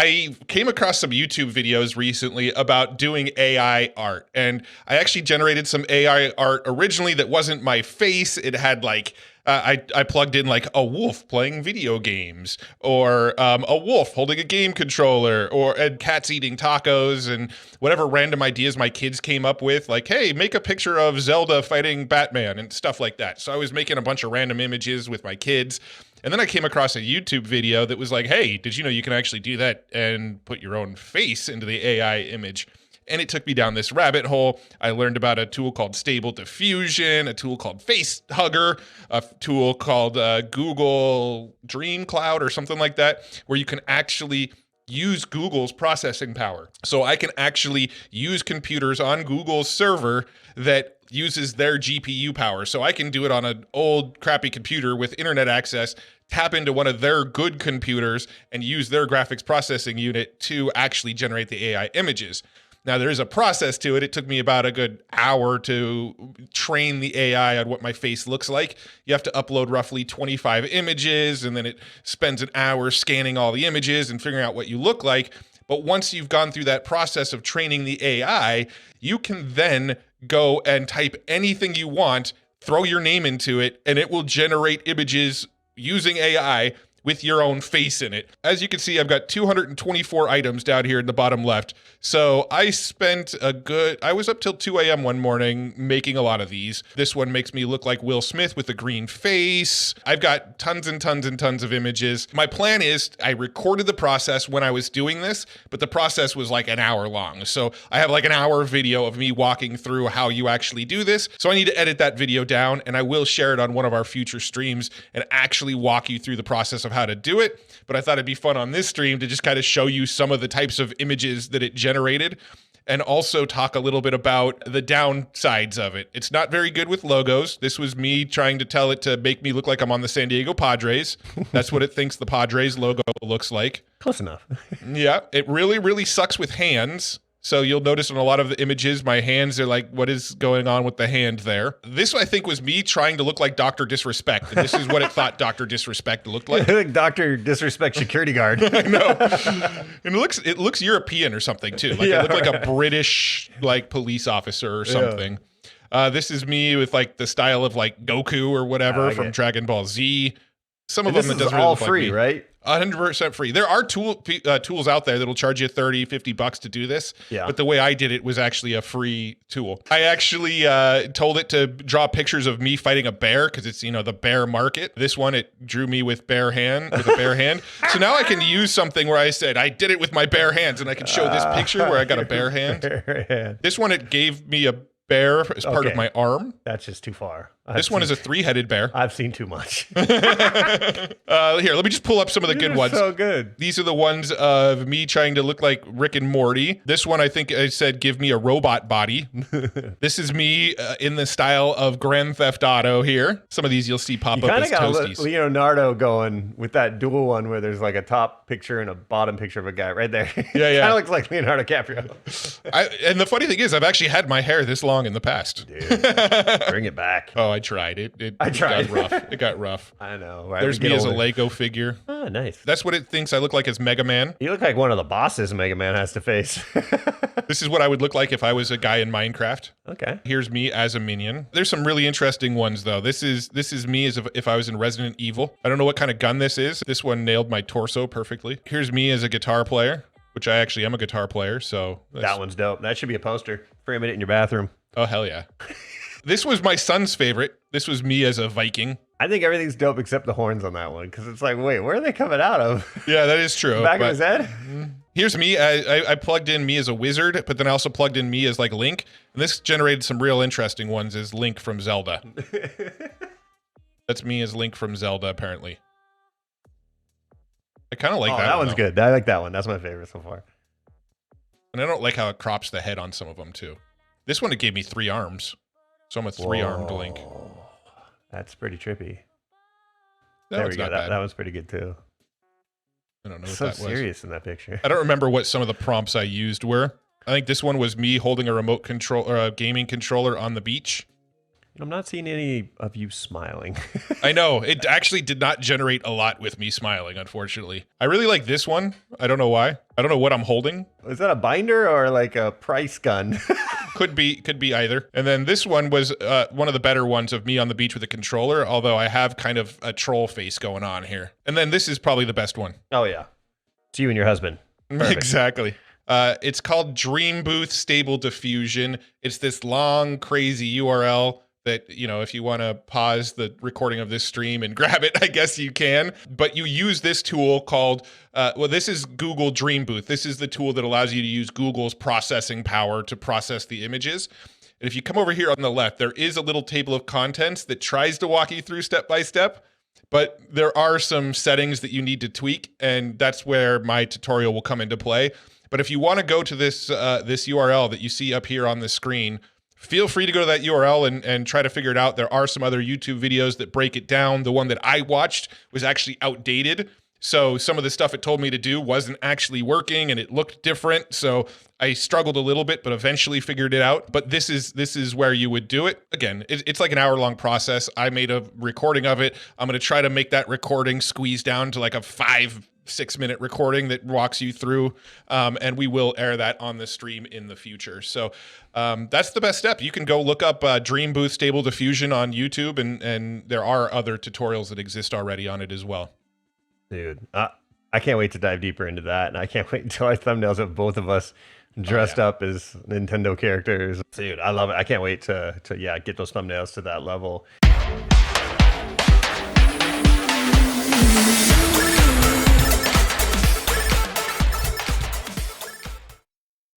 I came across some YouTube videos recently about doing AI art, and I actually generated some AI art originally that wasn't my face. It had like I plugged in like a wolf playing video games, or a wolf holding a game controller, and cats eating tacos, and whatever random ideas my kids came up with, like, hey, make a picture of Zelda fighting Batman and stuff like that. So I was making a bunch of random images with my kids. And then I came across a YouTube video that was like, hey, did you know you can actually do that and put your own face into the AI image? And it took me down this rabbit hole. I learned about a tool called Stable Diffusion, a tool called Face Hugger, a tool called Google Dream Cloud or something like that, where you can actually use Google's processing power. So I can actually use computers on Google's server that uses their GPU power. So I can do it on an old crappy computer with internet access, tap into one of their good computers and use their graphics processing unit to actually generate the AI images. Now, there is a process to it. It took me about a good hour to train the AI on what my face looks like. You have to upload roughly 25 images, and then it spends an hour scanning all the images and figuring out what you look like. But once you've gone through that process of training the AI, you can then go and type anything you want, throw your name into it, and it will generate images using AI with your own face in it. As you can see, I've got 224 items down here in the bottom left. So I was up till 2 a.m. one morning making a lot of these. This one makes me look like Will Smith with a green face. I've got tons and tons and tons of images. My plan is I recorded the process when I was doing this, but the process was like an hour long. So I have like an hour video of me walking through how you actually do this. So I need to edit that video down, and I will share it on one of our future streams and actually walk you through the process of how to do it. But I thought it'd be fun on this stream to just kind of show you some of the types of images that it generated, and also talk a little bit about the downsides of it. It's not very good with logos. This was me trying to tell it to make me look like I'm on the San Diego Padres. That's what it thinks the Padres logo looks like. Close enough. Yeah, it really, really sucks with hands. So you'll notice in a lot of the images, my hands are like, what is going on with the hand there? This, I think, was me trying to look like Dr. Disrespect. And this is what it thought Dr. Disrespect looked like. I think Dr. Disrespect security guard. I know. And it looks European or something, too. Like, Yeah, it looked like a British, like, police officer or something. Yeah. This is me with, like, the style of, like, Goku or whatever from Dragon Ball Z. Some of them that doesn't really look free, like me. right? 100% free. There are tools out there that'll charge you $30-$50 to do this. Yeah. But the way I did it was actually a free tool. I actually told it to draw pictures of me fighting a bear because it's, the bear market. This one, it drew me with a bare hand. So now I can use something where I said, I did it with my bare hands, and I can show this picture where I got a bare hand. This one, it gave me a bear as part of my arm. That's just too far. This one is a 3-headed bear. I've seen too much. Here, let me just pull up some of the good ones. So good. These are the ones of me trying to look like Rick and Morty. This one, I think I said, give me a robot body. This is me in the style of Grand Theft Auto here. Some of these you'll see pop up as toasties. You kind of got Leonardo going with that dual one where there's like a top picture and a bottom picture of a guy right there. Yeah. Kind of looks like Leonardo DiCaprio. And the funny thing is, I've actually had my hair this long in the past. Dude, bring it back. Oh, I tried. It tried. got rough. It got rough. I know. Right? There's me as a Lego figure. Oh, nice. That's what it thinks I look like as Mega Man. You look like one of the bosses Mega Man has to face. This is what I would look like if I was a guy in Minecraft. Okay. Here's me as a minion. There's some really interesting ones, though. This is me as if I was in Resident Evil. I don't know what kind of gun this is. This one nailed my torso perfectly. Here's me as a guitar player, which I actually am a guitar player, so... That one's dope. That should be a poster. Frame it in your bathroom. Oh, hell yeah. This was my son's favorite. This was me as a Viking. I think everything's dope except the horns on that one, because it's like, wait, where are they coming out of? Yeah, that is true. Back of his head? Here's me. I plugged in me as a wizard, but then I also plugged in me as like Link. And this generated some real interesting ones as Link from Zelda. That's me as Link from Zelda, apparently. I kind of like that one. That one's good. I like that one. That's my favorite so far. And I don't like how it crops the head on some of them, too. This one, it gave me 3 arms. So I'm a 3-armed Link. That's pretty trippy. That one's not bad. That was pretty good, too. I don't know what so that was. serious in that picture. I don't remember what some of the prompts I used were. I think this one was me holding a remote control or a gaming controller on the beach. I'm not seeing any of you smiling. I know. It actually did not generate a lot with me smiling, unfortunately. I really like this one. I don't know why. I don't know what I'm holding. Is that a binder or like a price gun? Could be either. And then this one was one of the better ones of me on the beach with a controller, although I have kind of a troll face going on here. And then this is probably the best one. Oh, yeah. It's you and your husband. Perfect. Exactly. It's called Dream Booth Stable Diffusion. It's this long, crazy URL that, you know, if you want to pause the recording of this stream and grab it, I guess you can. But you use this tool called, this is Google Dream Booth. This is the tool that allows you to use Google's processing power to process the images. And if you come over here on the left, there is a little table of contents that tries to walk you through step by step. But there are some settings that you need to tweak, and that's where my tutorial will come into play. But if you want to go to this this URL that you see up here on the screen, feel free to go to that URL and try to figure it out. There are some other YouTube videos that break it down. The one that I watched was actually outdated. So some of the stuff it told me to do wasn't actually working and it looked different. So I struggled a little bit, but eventually figured it out. But this is where you would do it. Again, it's like an hour-long process. I made a recording of it. I'm going to try to make that recording squeeze down to like a 5-6 minute recording that walks you through. And we will air that on the stream in the future. So that's the best step. You can go look up Dream Booth Stable Diffusion on YouTube, and there are other tutorials that exist already on it as well. Dude, I can't wait to dive deeper into that. And I can't wait until our thumbnails of both of us dressed up as Nintendo characters. Dude, I love it. I can't wait to get those thumbnails to that level.